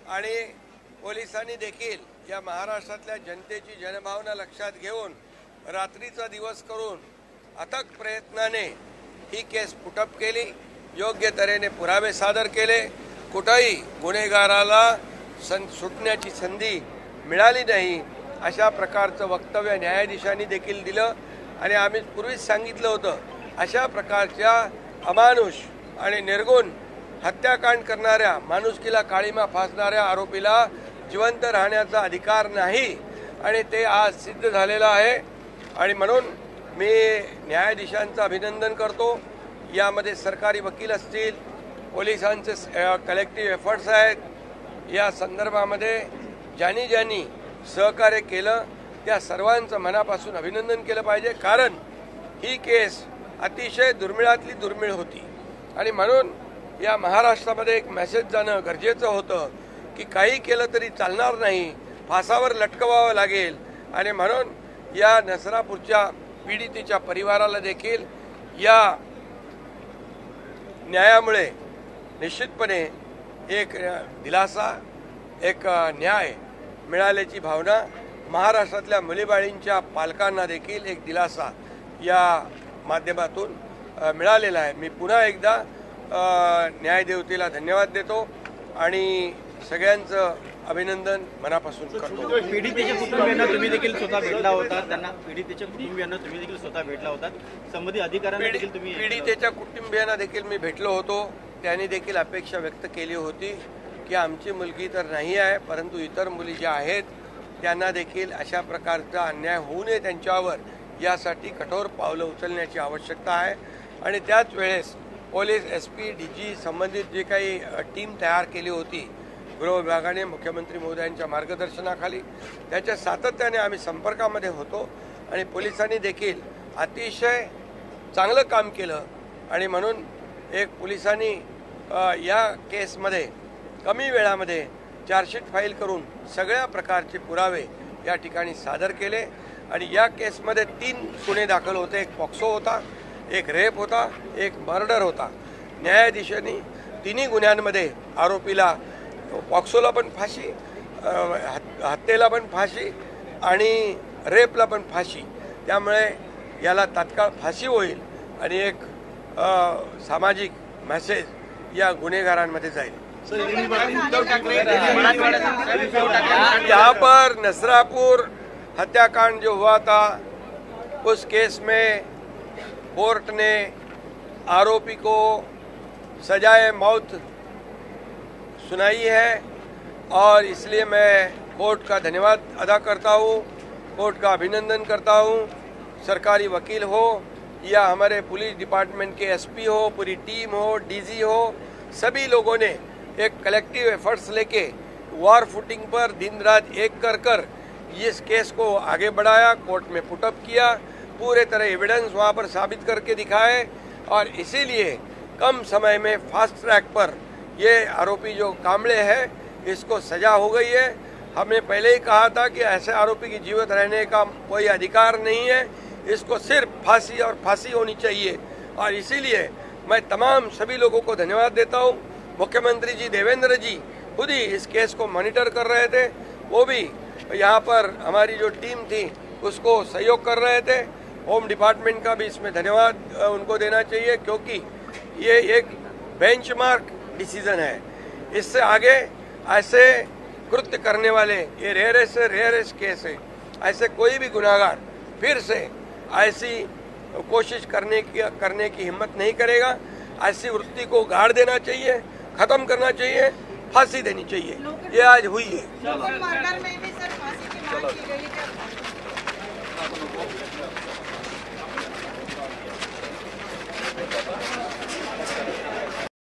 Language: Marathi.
आणि पोलिसांनी देखील या महाराष्ट्रातल्या जनतेची जनभावना लक्षात घेऊन रात्रीचा दिवस करून अथक प्रयत्नाने ही केस पुटअप केली, योग्य तऱ्हेने पुरावे सादर केले। कुठेही गुन्हेगाराला सुटण्याची संधी मिळाली नाही अशा प्रकारचं वक्तव्य न्यायाधीशांनी देखील दिलं। आणि आम्ही पूर्वीच सांगितलं होतं, अशा प्रकारच्या अमानुष आणि निर्गुण हत्याकांड करणाऱ्या, माणुसकीला काळीमा फासणाऱ्या आरोपीला जिवंत राहण्याचा अधिकार नाही आणि ते आज सिद्ध झालेलं आहे। आणि म्हणून मी न्यायाधीशांचं अभिनंदन करतो। यामध्ये सरकारी वकील असतील, पोलिसांचे कलेक्टिव्ह एफर्ट्स आहेत, या संदर्भामध्ये ज्यांनी सहकार्य केलं त्या सर्वांचं मनापासून अभिनंदन केलं पाहिजे। कारण ही केस अतिशय दुर्मिळातली दुर्मिळ होती आणि म्हणून या महाराष्ट्रामध्ये एक मेसेज जाणं गरजेचं होतं की काही केलं तरी चालणार नाही, फासावर लटकवावं लागेल। आणि म्हणून या नसरापूरच्या पीडितेच्या परिवाराला देखील या न्यायामुळे निश्चितपणे एक दिलासा, एक न्याय मिळाल्याची भावना, महाराष्ट्रातल्या मुलीबाळींच्या पालकांना देखील एक दिलासा या माध्यमातून मिळालेला आहे। मी पुन्हा एकदा न्यायदेवतेला धन्यवाद देतो आणि सगळ्यांचं अभिनंदन मनापासून करतो। पीडितेच्या कुटुंबियांना तुम्ही देखील स्वतः भेटला होता, त्यांना पीडितेच्या कुटुंबियांना तुम्ही देखील स्वतः भेटला होता, संबंधित अधिकाऱ्यांना देखील तुम्ही पीडितेच्या कुटुंबियांना देखील मी भेटलो होतो। त्यांनी देखील अपेक्षा व्यक्त केली होती की आमची मुलगी तर नाही आहे, परंतु इतर मुली ज्या आहेत त्यांना देखील अशा प्रकारचा अन्याय होऊ नये त्यांच्यावर, यासाठी कठोर पावलं उचलण्याची आवश्यकता आहे। आणि त्याच वेळेस पोलीस SP DG संबंधित जे काही टीम तयार केली होती गृह विभागाने मुख्यमंत्री महोदयांच्या मार्गदर्शनाखाली, त्याच्या सातत्याने आम्ही संपर्कामध्ये होतो आणि पोलिसांनी देखील अतिशय चांगलं काम केलं। आणि म्हणून एक पोलिसांनी या केसमध्ये कमी वेळामध्ये चार्जशीट फाईल करून सगळ्या प्रकारचे पुरावे या ठिकाणी सादर केले। आणि या केसमध्ये 3 गुन्हे दाखल होते, एक पॉक्सो होता, एक रेप होता, एक मर्डर होता। न्यायाधीशांनी तिन्ही गुन्ह्यांमध्ये आरोपीला पॉक्सोला पण फाशी, हत्येला पण फाशी आणि रेपला पण फाशी, त्यामुळे याला तात्काळ फाशी होईल आणि एक सामाजिक मेसेज या गुन्हेगारांमध्ये जाईल। यहाँ पर नसरापुर हत्याकांड जो हुआ था, उस केस में कोर्ट ने आरोपी को सजाए मौत सुनाई है और इसलिए मैं कोर्ट का धन्यवाद अदा करता हूँ, कोर्ट का अभिनंदन करता हूँ। सरकारी वकील हो या हमारे पुलिस डिपार्टमेंट के SP हो, पूरी टीम हो, DG हो, सभी लोगों ने एक कलेक्टिव एफर्ट्स लेके वॉर फुटिंग पर दिन रात एक कर इस केस को आगे बढ़ाया, कोर्ट में पुटअप किया, पूरे तरह एविडेंस वहाँ पर साबित करके दिखाए और इसीलिए कम समय में फास्ट ट्रैक पर ये आरोपी जो कांबळे है इसको सजा हो गई है। हमने पहले ही कहा था कि ऐसे आरोपी की जीवित रहने का कोई अधिकार नहीं है, इसको सिर्फ फांसी और फांसी होनी चाहिए। और इसीलिए मैं तमाम सभी लोगों को धन्यवाद देता हूँ। मुख्यमंत्री जी देवेंद्र जी खुद ही इस केस को मॉनिटर कर रहे थे, वो भी यहाँ पर हमारी जो टीम थी उसको सहयोग कर रहे थे। होम डिपार्टमेंट का भी इसमें धन्यवाद उनको देना चाहिए, क्योंकि ये एक बेंचमार्क डिसीजन है। इससे आगे ऐसे कृत्य करने वाले, ये रेयरेस्ट केस है, ऐसे कोई भी गुनाहगार फिर से ऐसी कोशिश करने की हिम्मत नहीं करेगा। ऐसी वृत्ति को गाड़ देना चाहिए, खत्म करना चाहिए, फांसी देनी चाहिए। ये आज हुई है।